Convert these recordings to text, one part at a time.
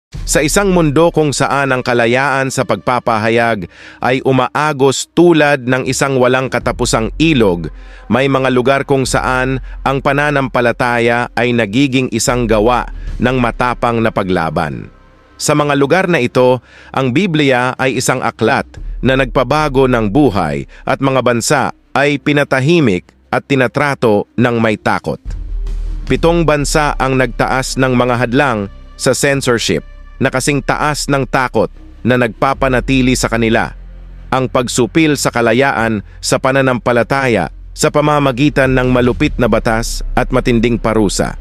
Sa isang mundo kung saan ang kalayaan sa pagpapahayag ay umaagos tulad ng isang walang katapusang ilog, may mga lugar kung saan ang pananampalataya ay nagiging isang gawa ng matapang na paglaban. Sa mga lugar na ito, ang Biblia ay isang aklat na nagpabago ng buhay at mga bansa ay pinatahimik at tinatrato ng may takot. 7 bansa ang nagtaas ng mga hadlang sa censorship na kasing taas ng takot na nagpapanatili sa kanila ang pagsupil sa kalayaan sa pananampalataya sa pamamagitan ng malupit na batas at matinding parusa.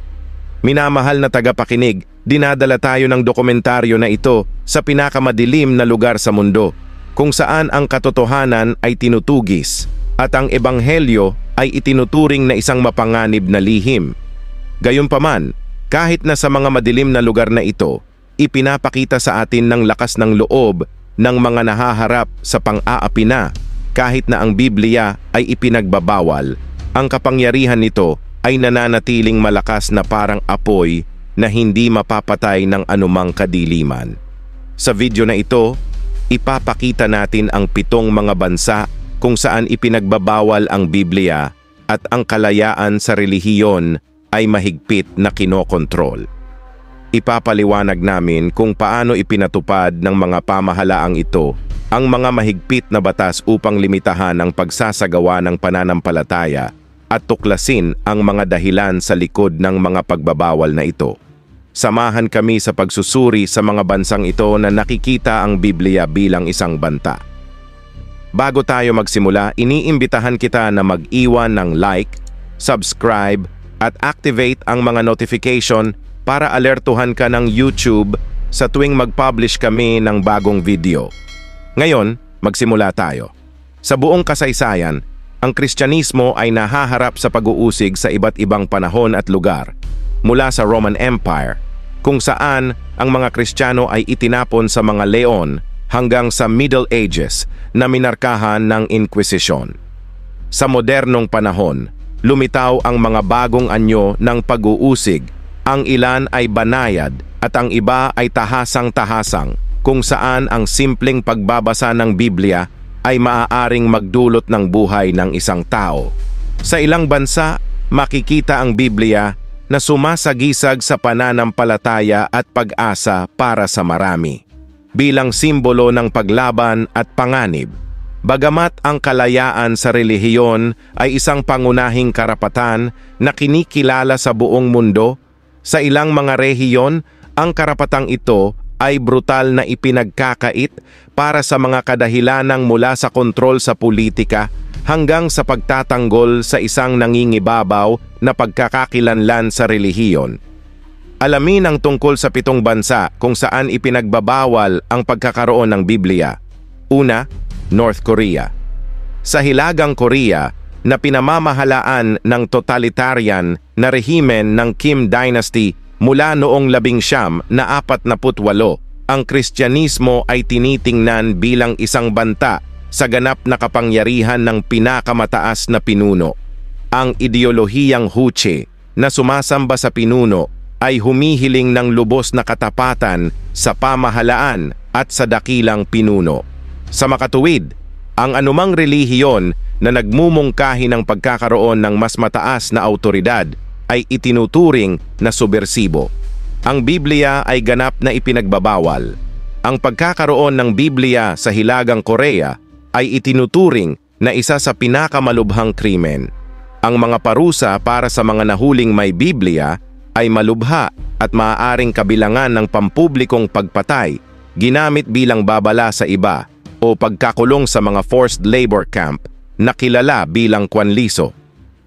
Minamahal na tagapakinig, dinadala tayo ng dokumentaryo na ito sa pinakamadilim na lugar sa mundo, kung saan ang katotohanan ay tinutugis at ang ebanghelyo ay itinuturing na isang mapanganib na lihim. Gayunpaman, kahit na sa mga madilim na lugar na ito, ipinapakita sa atin ng lakas ng loob ng mga nahaharap sa pang-aapi na kahit na ang Biblia ay ipinagbabawal, ang kapangyarihan nito ay nananatiling malakas na parang apoy na hindi mapapatay ng anumang kadiliman. Sa video na ito, ipapakita natin ang 7 mga bansa kung saan ipinagbabawal ang Biblia at ang kalayaan sa relihiyon ay mahigpit na kinokontrol. Ipapaliwanag namin kung paano ipinatupad ng mga pamahalaang ito ang mga mahigpit na batas upang limitahan ang pagsasagawa ng pananampalataya at tuklasin ang mga dahilan sa likod ng mga pagbabawal na ito. Samahan kami sa pagsusuri sa mga bansang ito na nakikita ang Biblia bilang isang banta. Bago tayo magsimula, iniimbitahan kita na mag-iwan ng like, subscribe, at activate ang mga notification para alertuhan ka ng YouTube sa tuwing mag-publish kami ng bagong video. Ngayon, magsimula tayo. Sa buong kasaysayan, ang Kristyanismo ay nahaharap sa pag-uusig sa iba't ibang panahon at lugar, mula sa Roman Empire, kung saan ang mga Kristiyano ay itinapon sa mga leon hanggang sa Middle Ages na minarkahan ng Inquisition. Sa modernong panahon, lumitaw ang mga bagong anyo ng pag-uusig. Ang ilan ay banayad at ang iba ay tahasang-tahasang, kung saan ang simpleng pagbabasa ng Biblia ay maaaring magdulot ng buhay ng isang tao. Sa ilang bansa, makikita ang Biblia na sumasagisag sa pananampalataya at pag-asa para sa marami, bilang simbolo ng paglaban at panganib. Bagamat ang kalayaan sa relihiyon ay isang pangunahing karapatan na kinikilala sa buong mundo, sa ilang mga rehiyon, ang karapatang ito ay brutal na ipinagkakait para sa mga kadahilanang mula sa kontrol sa politika hanggang sa pagtatanggol sa isang nangingibabaw na pagkakakilanlan sa relihiyon. Alamin ang tungkol sa 7 bansa kung saan ipinagbabawal ang pagkakaroon ng Biblia. Una, North Korea. Sa Hilagang Korea na pinamamahalaan ng totalitarian na rehimen ng Kim Dynasty mula noong 1948, ang Kristyanismo ay tinitingnan bilang isang banta sa ganap na kapangyarihan ng pinakamataas na pinuno. Ang ideolohiyang Juche na sumasamba sa pinuno ay humihiling ng lubos na katapatan sa pamahalaan at sa dakilang pinuno. Sa makatuwid, ang anumang relihiyon na nagmumungkahi ng pagkakaroon ng mas mataas na awtoridad ay itinuturing na subversibo. Ang Biblia ay ganap na ipinagbabawal. Ang pagkakaroon ng Biblia sa Hilagang Korea ay itinuturing na isa sa pinakamalubhang krimen. Ang mga parusa para sa mga nahuling may Biblia ay malubha at maaaring kabilangan ng pampublikong pagpatay, ginamit bilang babala sa iba, o pagkakulong sa mga forced labor camp na kilala bilang kwanliso.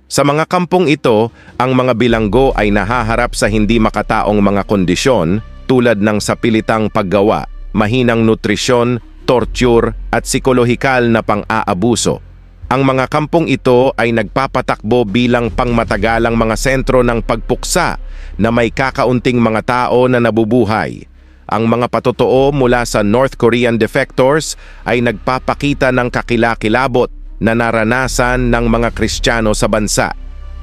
Sa mga kampong ito, ang mga bilanggo ay nahaharap sa hindi makataong mga kondisyon tulad ng sapilitang paggawa, mahinang nutrisyon, torture at psikolohikal na pang-aabuso. Ang mga kampong ito ay nagpapatakbo bilang pangmatagalang mga sentro ng pagpuksa na may kakaunting mga tao na nabubuhay. Ang mga patotoo mula sa North Korean defectors ay nagpapakita ng kakilakilabot na naranasan ng mga Kristiyano sa bansa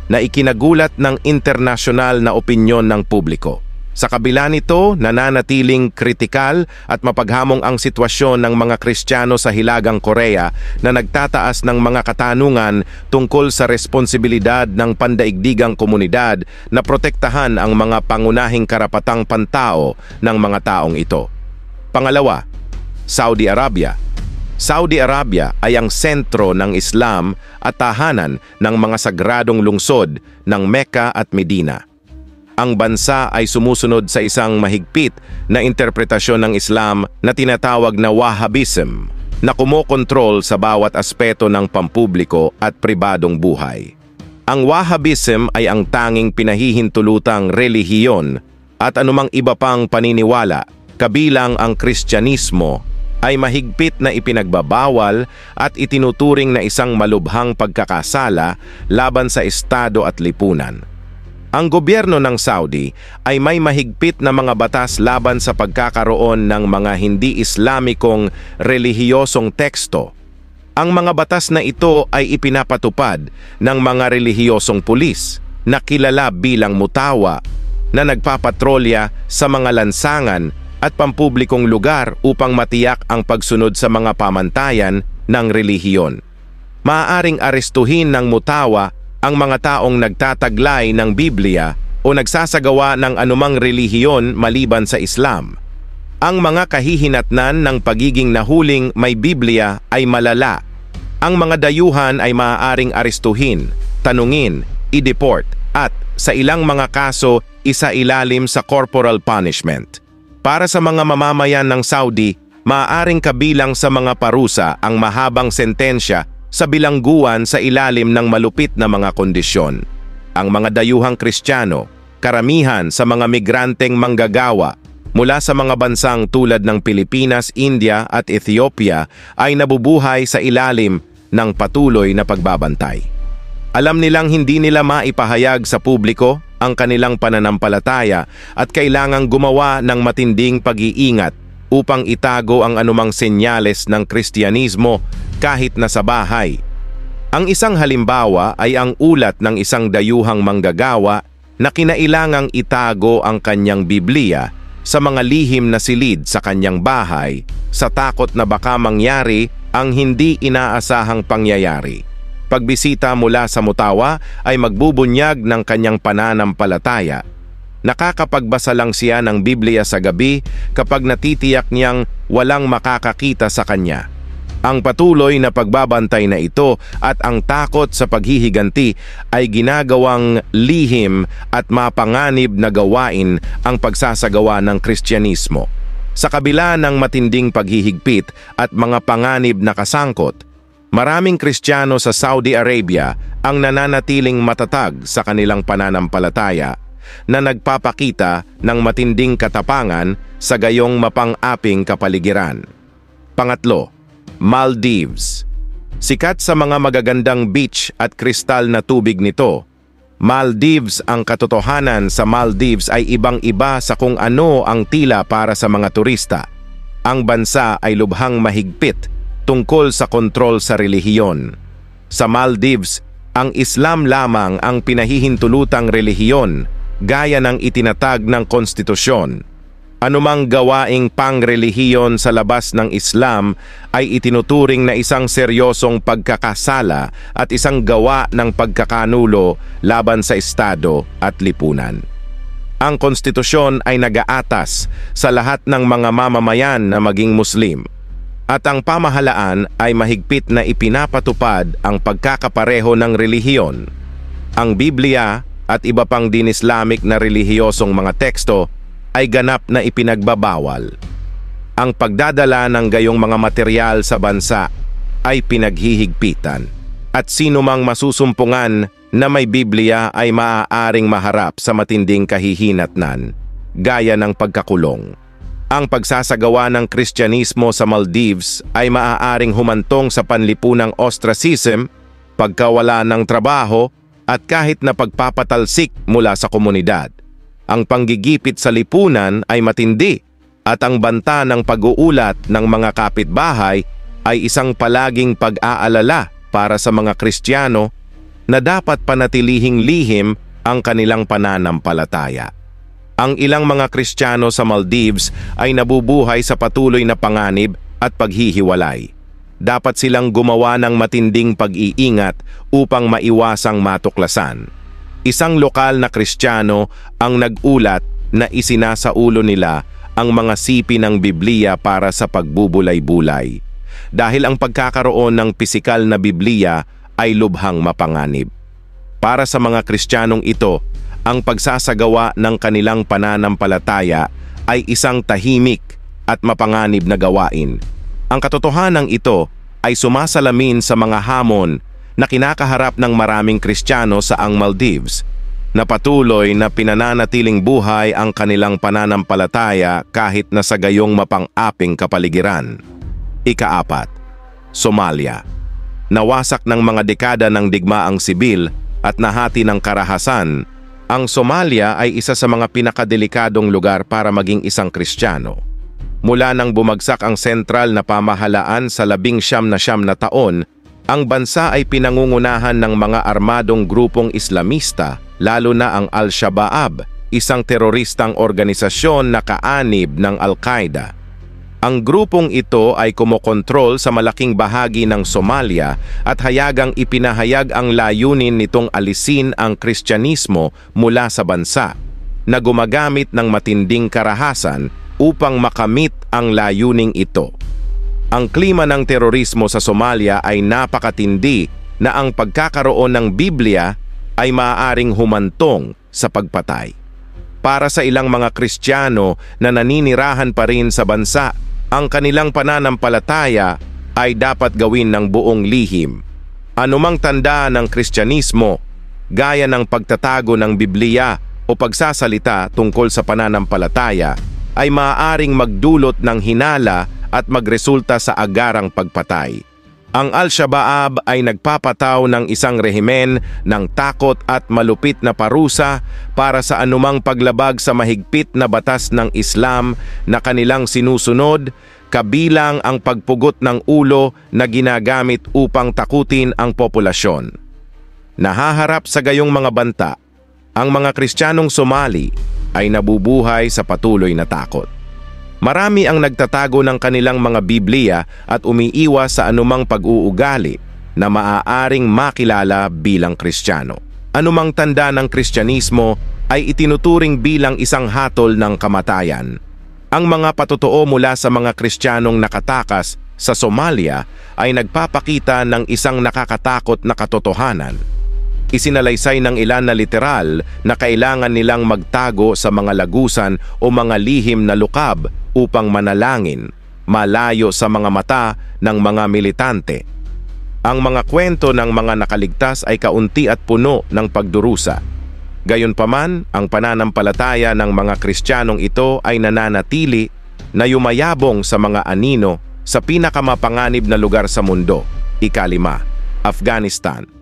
na ikinagulat ng internasyonal na opinyon ng publiko. Sa kabila nito, nananatiling kritikal at mapaghamong ang sitwasyon ng mga Kristiyano sa Hilagang Korea na nagtataas ng mga katanungan tungkol sa responsibilidad ng pandaigdigang komunidad na protektahan ang mga pangunahing karapatang pantao ng mga taong ito. Pangalawa, Saudi Arabia. Saudi Arabia ay ang sentro ng Islam at tahanan ng mga sagradong lungsod ng Mecca at Medina. Ang bansa ay sumusunod sa isang mahigpit na interpretasyon ng Islam na tinatawag na Wahhabism, na kumokontrol sa bawat aspeto ng pampubliko at pribadong buhay. Ang Wahhabism ay ang tanging pinahihintulutang relihiyon at anumang iba pang paniniwala, kabilang ang Kristyanismo, ay mahigpit na ipinagbabawal at itinuturing na isang malubhang pagkakasala laban sa estado at lipunan. Ang gobyerno ng Saudi ay may mahigpit na mga batas laban sa pagkakaroon ng mga hindi Islamikong relihiyosong teksto. Ang mga batas na ito ay ipinapatupad ng mga relihiyosong pulis na kilala bilang mutawa na nagpapatrolya sa mga lansangan at pampublikong lugar upang matiyak ang pagsunod sa mga pamantayan ng relihiyon. Maaaring arestuhin ng mutawa ang mga taong nagtataglay ng Biblia o nagsasagawa ng anumang relihiyon maliban sa Islam. Ang mga kahihinatnan ng pagiging nahuling may Biblia ay malala. Ang mga dayuhan ay maaaring arestuhin, tanungin, i-deport at sa ilang mga kaso isailalim sa corporal punishment. Para sa mga mamamayan ng Saudi, maaaring kabilang sa mga parusa ang mahabang sentensya sa bilangguan sa ilalim ng malupit na mga kondisyon. Ang mga dayuhang Kristiyano, karamihan sa mga migranteng manggagawa mula sa mga bansang tulad ng Pilipinas, India at Ethiopia ay nabubuhay sa ilalim ng patuloy na pagbabantay. Alam nilang hindi nila maipahayag sa publiko ang kanilang pananampalataya at kailangang gumawa ng matinding pag-iingat upang itago ang anumang senyales ng Kristyanismo kahit na sa bahay. Ang isang halimbawa ay ang ulat ng isang dayuhang manggagawa na kinailangang itago ang kanyang Biblia sa mga lihim na silid sa kanyang bahay sa takot na baka mangyari ang hindi inaasahang pangyayari. Pagbisita mula sa mutawa ay magbubunyag ng kanyang pananampalataya. Nakakapagbasa lang siya ng Biblia sa gabi kapag natitiyak niyang walang makakakita sa kanya. Ang patuloy na pagbabantay na ito at ang takot sa paghihiganti ay ginagawang lihim at mapanganib na gawain ang pagsasagawa ng Kristyanismo. Sa kabila ng matinding paghihigpit at mga panganib na kasangkot, maraming Kristiyano sa Saudi Arabia ang nananatiling matatag sa kanilang pananampalataya na nagpapakita ng matinding katapangan sa gayong mapang-aping kapaligiran. Pangatlo, Maldives. Sikat sa mga magagandang beach at kristal na tubig nito, Maldives. Ang katotohanan sa Maldives ay ibang-iba sa kung ano ang tila para sa mga turista. Ang bansa ay lubhang mahigpit tungkol sa kontrol sa relihiyon. Sa Maldives, ang Islam lamang ang pinahihintulutang relihiyon gaya ng itinatag ng konstitusyon. Anumang gawaing pangrelihiyon sa labas ng Islam ay itinuturing na isang seryosong pagkakasala at isang gawa ng pagkakanulo laban sa estado at lipunan. Ang konstitusyon ay nag-aatas sa lahat ng mga mamamayan na maging Muslim, at ang pamahalaan ay mahigpit na ipinapatupad ang pagkakapareho ng relihiyon. Ang Biblia at iba pang din-Islamic na relihiyosong mga teksto ay ganap na ipinagbabawal. Ang pagdadala ng gayong mga material sa bansa ay pinaghihigpitan, at sino mang masusumpungan na may Biblia ay maaaring maharap sa matinding kahihinatnan, gaya ng pagkakulong. Ang pagsasagawa ng Kristyanismo sa Maldives ay maaaring humantong sa panlipunang ostracism, pagkawala ng trabaho, at kahit na pagpapatalsik mula sa komunidad. Ang panggigipit sa lipunan ay matindi at ang banta ng pag-uulat ng mga kapitbahay ay isang palaging pag-aalala para sa mga Kristiyano na dapat panatilihing lihim ang kanilang pananampalataya. Ang ilang mga Kristiyano sa Maldives ay nabubuhay sa patuloy na panganib at paghihiwalay. Dapat silang gumawa ng matinding pag-iingat upang maiwasang matuklasan. Isang lokal na Kristiyano ang nag-ulat na isinasaulo nila ang mga sipi ng Biblia para sa pagbubulay-bulay. Dahil ang pagkakaroon ng pisikal na Biblia ay lubhang mapanganib. Para sa mga Kristiyanong ito, ang pagsasagawa ng kanilang pananampalataya ay isang tahimik at mapanganib na gawain. Ang katotohanan ito ay sumasalamin sa mga hamon na kinakaharap ng maraming Kristiyano sa ang Maldives, na patuloy na pinananatiling buhay ang kanilang pananampalataya kahit na sa gayong mapang-aping kapaligiran. Ika-4, Somalia. Nawasak ng mga dekada ng digmaang sibil at nahati ng karahasan, ang Somalia ay isa sa mga pinakadelikadong lugar para maging isang Kristiyano. Mula nang bumagsak ang sentral na pamahalaan sa 19 na taon, ang bansa ay pinangungunahan ng mga armadong grupong Islamista, lalo na ang Al-Shabaab, isang teroristang organisasyon na kaanib ng Al-Qaeda. Ang grupong ito ay kumokontrol sa malaking bahagi ng Somalia at hayagang ipinahayag ang layunin nitong alisin ang Kristyanismo mula sa bansa, na gumagamit ng matinding karahasan upang makamit ang layuning ito. Ang klima ng terorismo sa Somalia ay napakatindi na ang pagkakaroon ng Biblia ay maaaring humantong sa pagpatay. Para sa ilang mga Kristiyano na naninirahan pa rin sa bansa, ang kanilang pananampalataya ay dapat gawin ng buong lihim. Anumang tanda ng Kristyanismo, gaya ng pagtatago ng Biblia o pagsasalita tungkol sa pananampalataya, ay maaaring magdulot ng hinala at magresulta sa agarang pagpatay. Ang Al-Shabaab ay nagpapataw ng isang rehimen ng takot at malupit na parusa para sa anumang paglabag sa mahigpit na batas ng Islam na kanilang sinusunod, kabilang ang pagpugot ng ulo na ginagamit upang takutin ang populasyon. Nahaharap sa gayong mga banta, ang mga Kristiyanong Somali ay nabubuhay sa patuloy na takot. Marami ang nagtatago ng kanilang mga Biblia at umiiwas sa anumang pag-uugali na maaaring makilala bilang Kristiyano. Anumang tanda ng Kristyanismo ay itinuturing bilang isang hatol ng kamatayan. Ang mga patotoo mula sa mga Kristiyanong nakatakas sa Somalia ay nagpapakita ng isang nakakatakot na katotohanan. Isinalaysay ng ilan na literal na kailangan nilang magtago sa mga lagusan o mga lihim na lukab upang manalangin, malayo sa mga mata ng mga militante. Ang mga kwento ng mga nakaligtas ay kaunti at puno ng pagdurusa. Gayunpaman, ang pananampalataya ng mga Kristiyanong ito ay nananatili na yumayabong sa mga anino sa pinakamapanganib na lugar sa mundo. Ika-5, Afghanistan.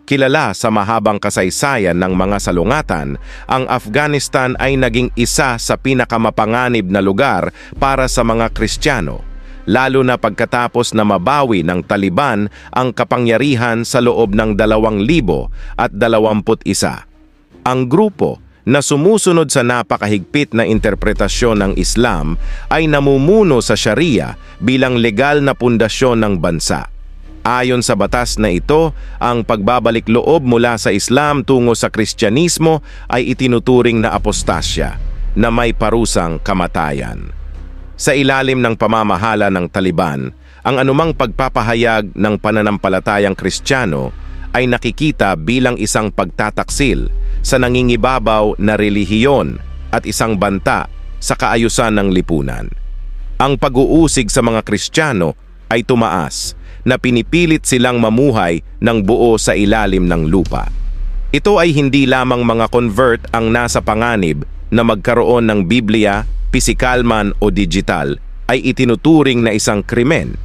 Kilala sa mahabang kasaysayan ng mga salungatan, ang Afghanistan ay naging isa sa pinakamapanganib na lugar para sa mga Kristiyano, lalo na pagkatapos na mabawi ng Taliban ang kapangyarihan sa loob ng 2021. Ang grupo na sumusunod sa napakahigpit na interpretasyon ng Islam ay namumuno sa Sharia bilang legal na pundasyon ng bansa. Ayon sa batas na ito, ang pagbabalik loob mula sa Islam tungo sa Kristyanismo ay itinuturing na apostasya na may parusang kamatayan. Sa ilalim ng pamamahala ng Taliban, ang anumang pagpapahayag ng pananampalatayang Kristiyano ay nakikita bilang isang pagtataksil sa nangingibabaw na relihiyon at isang banta sa kaayusan ng lipunan. Ang pag-uusig sa mga Kristiyano ay tumaas na pinipilit silang mamuhay ng buo sa ilalim ng lupa. Ito ay hindi lamang mga convert ang nasa panganib na magkaroon ng Biblia, pisikal man o digital, ay itinuturing na isang krimen.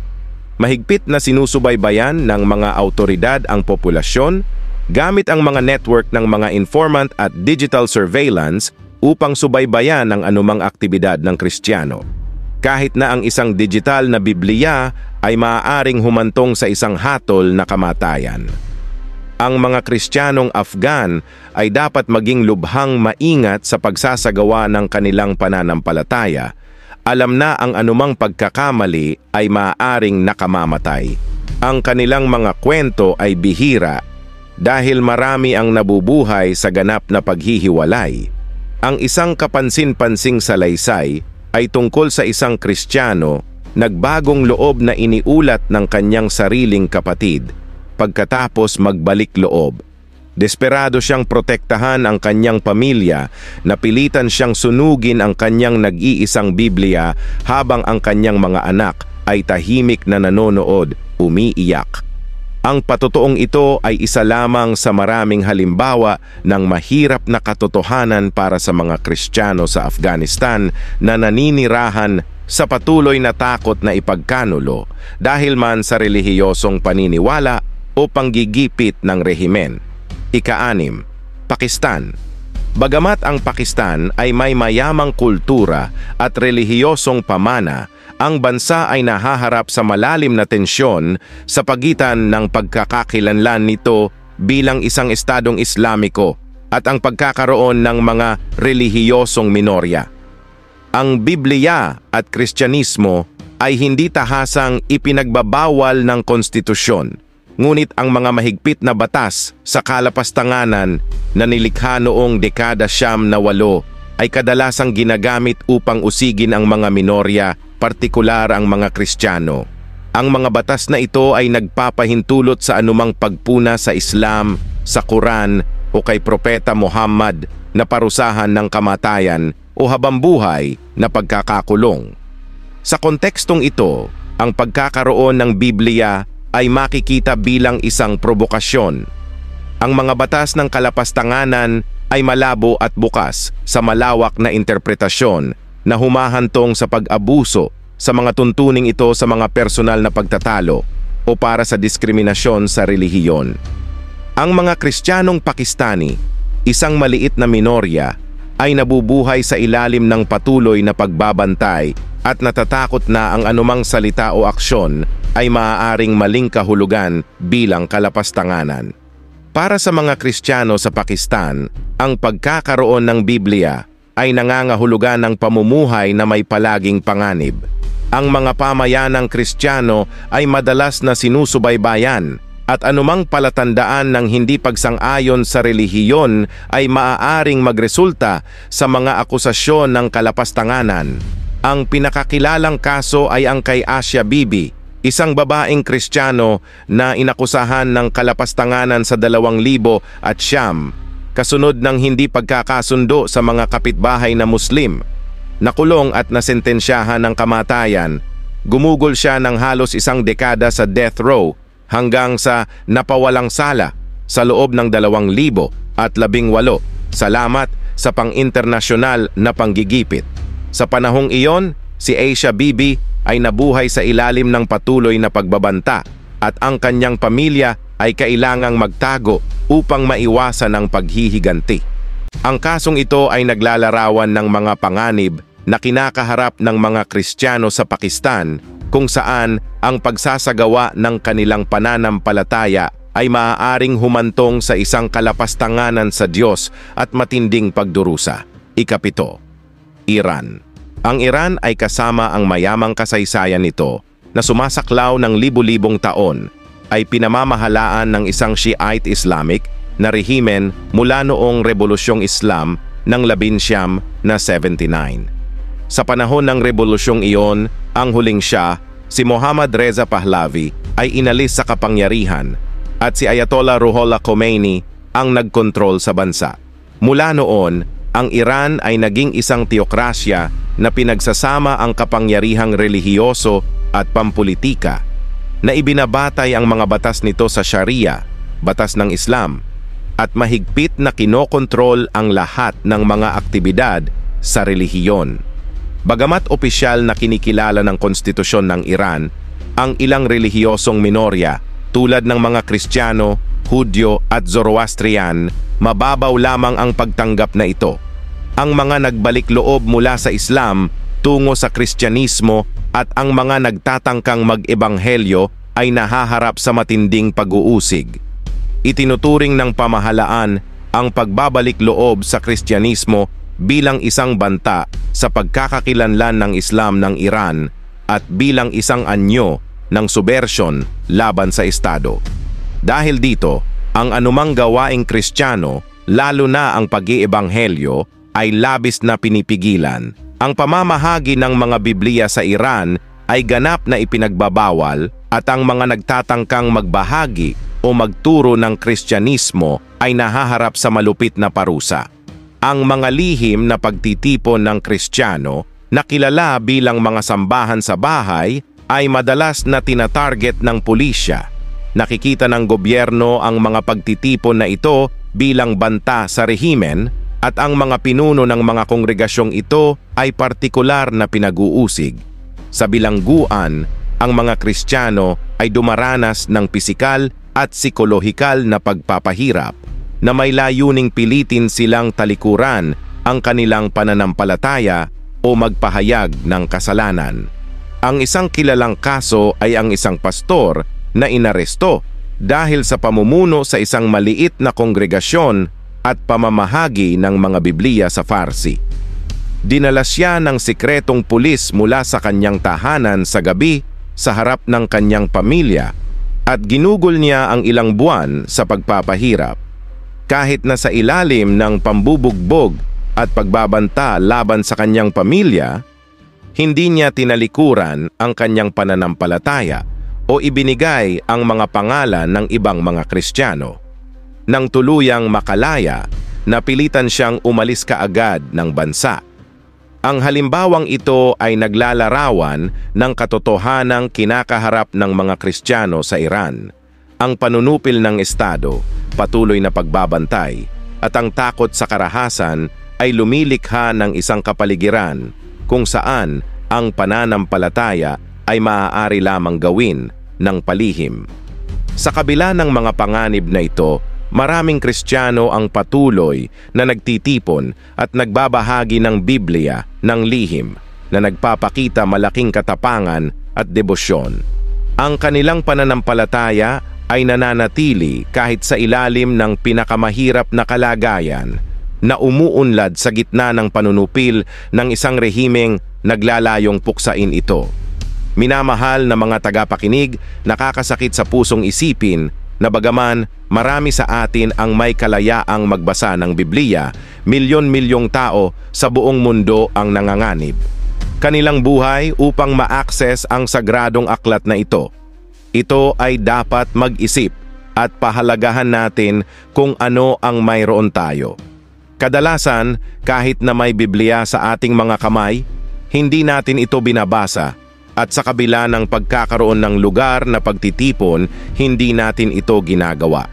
Mahigpit na sinusubaybayan ng mga autoridad ang populasyon gamit ang mga network ng mga informant at digital surveillance upang subaybayan ang anumang aktibidad ng Kristiyano. Kahit na ang isang digital na Biblia ay maaaring humantong sa isang hatol na kamatayan. Ang mga Kristiyanong Afghan ay dapat maging lubhang maingat sa pagsasagawa ng kanilang pananampalataya. Alam na ang anumang pagkakamali ay maaaring nakamamatay. Ang kanilang mga kwento ay bihira dahil marami ang nabubuhay sa ganap na paghihiwalay. Ang isang kapansin-pansing salaysay ay tungkol sa isang Kristiyano nagbagong loob na iniulat ng kanyang sariling kapatid pagkatapos magbalik loob. Desperado siyang protektahan ang kanyang pamilya, napilitan siyang sunugin ang kanyang nag-iisang Biblia habang ang kanyang mga anak ay tahimik na nanonood, umiiyak. Ang patotoong ito ay isa lamang sa maraming halimbawa ng mahirap na katotohanan para sa mga Kristiyano sa Afghanistan na naninirahan sa patuloy na takot na ipagkanulo dahil man sa relihiyosong paniniwala o panggigipit ng rehimen. Ika-6, Pakistan. Bagamat ang Pakistan ay may mayamang kultura at relihiyosong pamana, ang bansa ay nahaharap sa malalim na tensyon sa pagitan ng pagkakakilanlan nito bilang isang estadong Islamiko at ang pagkakaroon ng mga relihiyosong minorya. Ang Biblia at Kristyanismo ay hindi tahasang ipinagbabawal ng konstitusyon. Ngunit ang mga mahigpit na batas sa kalapastanganan na nilikha noong dekada 1908 ay kadalasang ginagamit upang usigin ang mga minorya, partikular ang mga Kristiyano. Ang mga batas na ito ay nagpapahintulot sa anumang pagpuna sa Islam, sa Quran o kay Propeta Muhammad na parusahan ng kamatayan o habambuhay na pagkakakulong. Sa kontekstong ito, ang pagkakaroon ng Biblia ay makikita bilang isang provokasyon. Ang mga batas ng kalapastanganan ay malabo at bukas sa malawak na interpretasyon na humahantong sa pag-abuso sa mga tuntuning ito sa mga personal na pagtatalo o para sa diskriminasyon sa relihiyon. Ang mga Kristiyanong Pakistani, isang maliit na minorya, ay nabubuhay sa ilalim ng patuloy na pagbabantay at natatakot na ang anumang salita o aksyon ay maaaring maling kahulugan bilang kalapastanganan. Para sa mga Kristiyano sa Pakistan, ang pagkakaroon ng Biblia ay nangangahulugan ng pamumuhay na may palaging panganib. Ang mga pamayanang Kristiyano ay madalas na sinusubaybayan at anumang palatandaan ng hindi pagsang-ayon sa relihiyon ay maaaring magresulta sa mga akusasyon ng kalapastanganan. Ang pinakakilalang kaso ay ang kay Asia Bibi, isang babaeng Kristiyano na inakusahan ng kalapastanganan sa 2000 at siyam, kasunod ng hindi pagkakasundo sa mga kapitbahay na Muslim. Nakulong at nasentensyahan ng kamatayan. Gumugol siya ng halos isang dekada sa death row hanggang sa napawalang sala sa loob ng 2018 salamat sa pang-internasyonal na panggigipit. Sa panahong iyon, si Asia Bibi ay nabuhay sa ilalim ng patuloy na pagbabanta at ang kanyang pamilya ay kailangang magtago upang maiwasan ang paghihiganti. Ang kasong ito ay naglalarawan ng mga panganib na kinakaharap ng mga Kristiyano sa Pakistan kung saan ang pagsasagawa ng kanilang pananampalataya ay maaaring humantong sa isang kalapastanganan sa Diyos at matinding pagdurusa. Ika-7, Iran. Ang Iran ay kasama ang mayamang kasaysayan nito na sumasaklaw ng libu-libong taon ay pinamamahalaan ng isang Shiite Islamic na rehimen mula noong Rebolusyong Islam ng 1979. Sa panahon ng rebolusyong iyon, ang huling Shah, si Mohammad Reza Pahlavi, ay inalis sa kapangyarihan at si Ayatollah Ruhollah Khomeini ang nagkontrol sa bansa. Mula noon, ang Iran ay naging isang teokrasya na pinagsasama ang kapangyarihang relihiyoso at pampulitika na ibinabatay ang mga batas nito sa Sharia, batas ng Islam, at mahigpit na kinokontrol ang lahat ng mga aktibidad sa relihiyon. Bagamat opisyal na kinikilala ng konstitusyon ng Iran, ang ilang relihiyosong minorya tulad ng mga Kristiyano, Hudyo at Zoroastrian, mababaw lamang ang pagtanggap na ito. Ang mga nagbalik loob mula sa Islam tungo sa Kristyanismo at ang mga nagtatangkang mag-ebanghelyo ay nahaharap sa matinding pag-uusig. Itinuturing ng pamahalaan ang pagbabalik loob sa Kristyanismo bilang isang banta sa pagkakakilanlan ng Islam ng Iran at bilang isang anyo ng subversyon laban sa Estado. Dahil dito, ang anumang gawaing Kristiyano, lalo na ang pag-iebanghelyo, ay labis na pinipigilan. Ang pamamahagi ng mga Biblia sa Iran ay ganap na ipinagbabawal at ang mga nagtatangkang magbahagi o magturo ng Kristyanismo ay nahaharap sa malupit na parusa. Ang mga lihim na pagtitipon ng Kristiyano na kilala bilang mga sambahan sa bahay ay madalas na tinatarget ng pulisya. Nakikita ng gobyerno ang mga pagtitipon na ito bilang banta sa rehimen at ang mga pinuno ng mga kongregasyong ito ay partikular na pinag-uusig. Sa bilangguan, ang mga Kristiyano ay dumaranas ng pisikal at psikolohikal na pagpapahirap na may layuning pilitin silang talikuran ang kanilang pananampalataya o magpahayag ng kasalanan. Ang isang kilalang kaso ay ang isang pastor na inaresto dahil sa pamumuno sa isang maliit na kongregasyon at pamamahagi ng mga Biblia sa Farsi. Dinala siya ng sikretong pulis mula sa kanyang tahanan sa gabi sa harap ng kanyang pamilya at ginugol niya ang ilang buwan sa pagpapahirap. Kahit na sa ilalim ng pambubugbog at pagbabanta laban sa kanyang pamilya, hindi niya tinalikuran ang kanyang pananampalataya o ibinigay ang mga pangalan ng ibang mga Kristiyano. Nang tuluyang makalaya, napilitan siyang umalis kaagad ng bansa. Ang halimbawang ito ay naglalarawan ng katotohanang kinakaharap ng mga Kristiyano sa Iran. Ang panunupil ng Estado, patuloy na pagbabantay, at ang takot sa karahasan ay lumilikha ng isang kapaligiran kung saan ang pananampalataya ay maaari lamang gawin ng palihim. Sa kabila ng mga panganib na ito, maraming Kristiyano ang patuloy na nagtitipon at nagbabahagi ng Biblia ng lihim na nagpapakita malaking katapangan at debosyon. Ang kanilang pananampalataya ay nananatili kahit sa ilalim ng pinakamahirap na kalagayan na umuunlad sa gitna ng panunupil ng isang rehimeng naglalayong puksain ito. Minamahal na mga tagapakinig, nakakasakit sa pusong isipin na bagaman marami sa atin ang may kalayaang magbasa ng Biblia, milyon-milyong tao sa buong mundo ang nanganganib. Kanilang buhay upang ma-access ang sagradong aklat na ito. Ito ay dapat mag-isip at pahalagahan natin kung ano ang mayroon tayo. Kadalasan, kahit na may Biblia sa ating mga kamay, hindi natin ito binabasa. At sa kabila ng pagkakaroon ng lugar na pagtitipon, hindi natin ito ginagawa.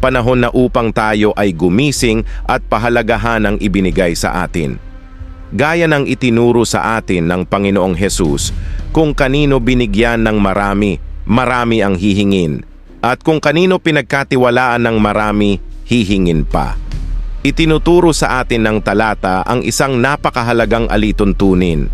Panahon na upang tayo ay gumising at pahalagahan ang ibinigay sa atin. Gaya ng itinuro sa atin ng Panginoong Hesus, kung kanino binigyan ng marami, marami ang hihingin. At kung kanino pinagkatiwalaan ng marami, hihingin pa. Itinuturo sa atin ng talata ang isang napakahalagang alituntunin.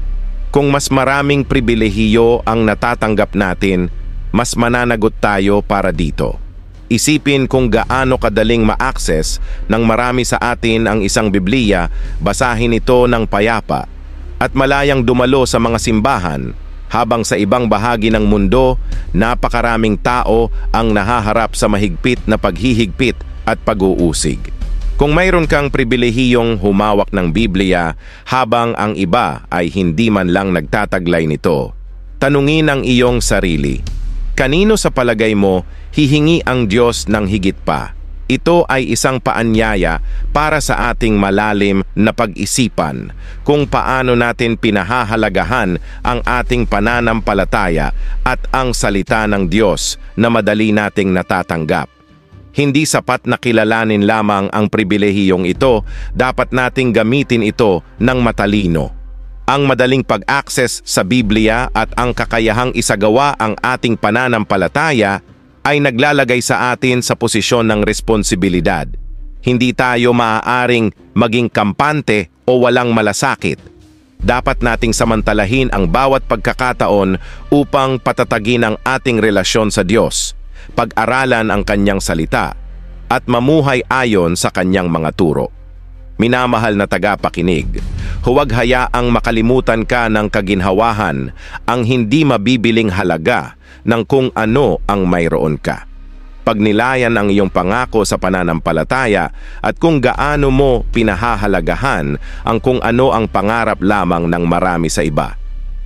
Kung mas maraming pribilehiyo ang natatanggap natin, mas mananagot tayo para dito. Isipin kung gaano kadaling ma-access ng marami sa atin ang isang Biblia, basahin ito ng payapa, at malayang dumalo sa mga simbahan, habang sa ibang bahagi ng mundo, napakaraming tao ang nahaharap sa mahigpit na paghihigpit at pag-uusig. Kung mayroon kang pribilehiyong humawak ng Biblia habang ang iba ay hindi man lang nagtataglay nito, tanungin ang iyong sarili. Kanino sa palagay mo hihingi ang Diyos ng higit pa? Ito ay isang paanyaya para sa ating malalim na pag-isipan kung paano natin pinahahalagahan ang ating pananampalataya at ang salita ng Diyos na madali nating natatanggap. Hindi sapat na kilalanin lamang ang pribilehiyong ito, dapat nating gamitin ito ng matalino. Ang madaling pag-access sa Biblia at ang kakayahang isagawa ang ating pananampalataya ay naglalagay sa atin sa posisyon ng responsibilidad. Hindi tayo maaaring maging kampante o walang malasakit. Dapat nating samantalahin ang bawat pagkakataon upang patatagin ang ating relasyon sa Diyos. Pag-aralan ang kanyang salita at mamuhay ayon sa kanyang mga turo. Minamahal na tagapakinig, huwag hayaang makalimutan ka ng kaginhawahan, ang hindi mabibiling halaga ng kung ano ang mayroon ka. Pagnilayan ang iyong pangako sa pananampalataya at kung gaano mo pinahahalagahan ang kung ano ang pangarap lamang ng marami sa iba.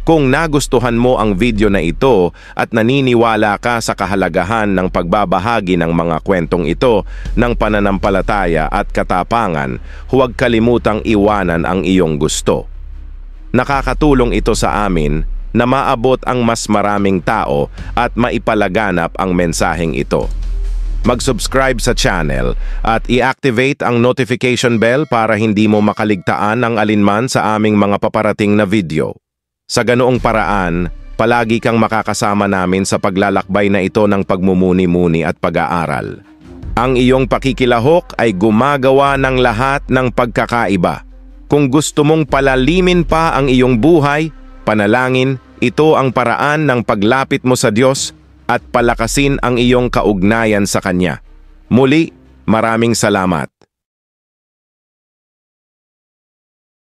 Kung nagustuhan mo ang video na ito at naniniwala ka sa kahalagahan ng pagbabahagi ng mga kwentong ito ng pananampalataya at katapangan, huwag kalimutang iwanan ang iyong gusto. Nakakatulong ito sa amin na maabot ang mas maraming tao at maipalaganap ang mensaheng ito. Mag-subscribe sa channel at i-activate ang notification bell para hindi mo makaligtaan ang alinman sa aming mga paparating na video. Sa ganoong paraan, palagi kang makakasama namin sa paglalakbay na ito ng pagmumuni-muni at pag-aaral. Ang iyong pakikilahok ay gumagawa ng lahat ng pagkakaiba. Kung gusto mong palalimin pa ang iyong buhay, panalangin, ito ang paraan ng paglapit mo sa Diyos at palakasin ang iyong kaugnayan sa Kanya. Muli, maraming salamat.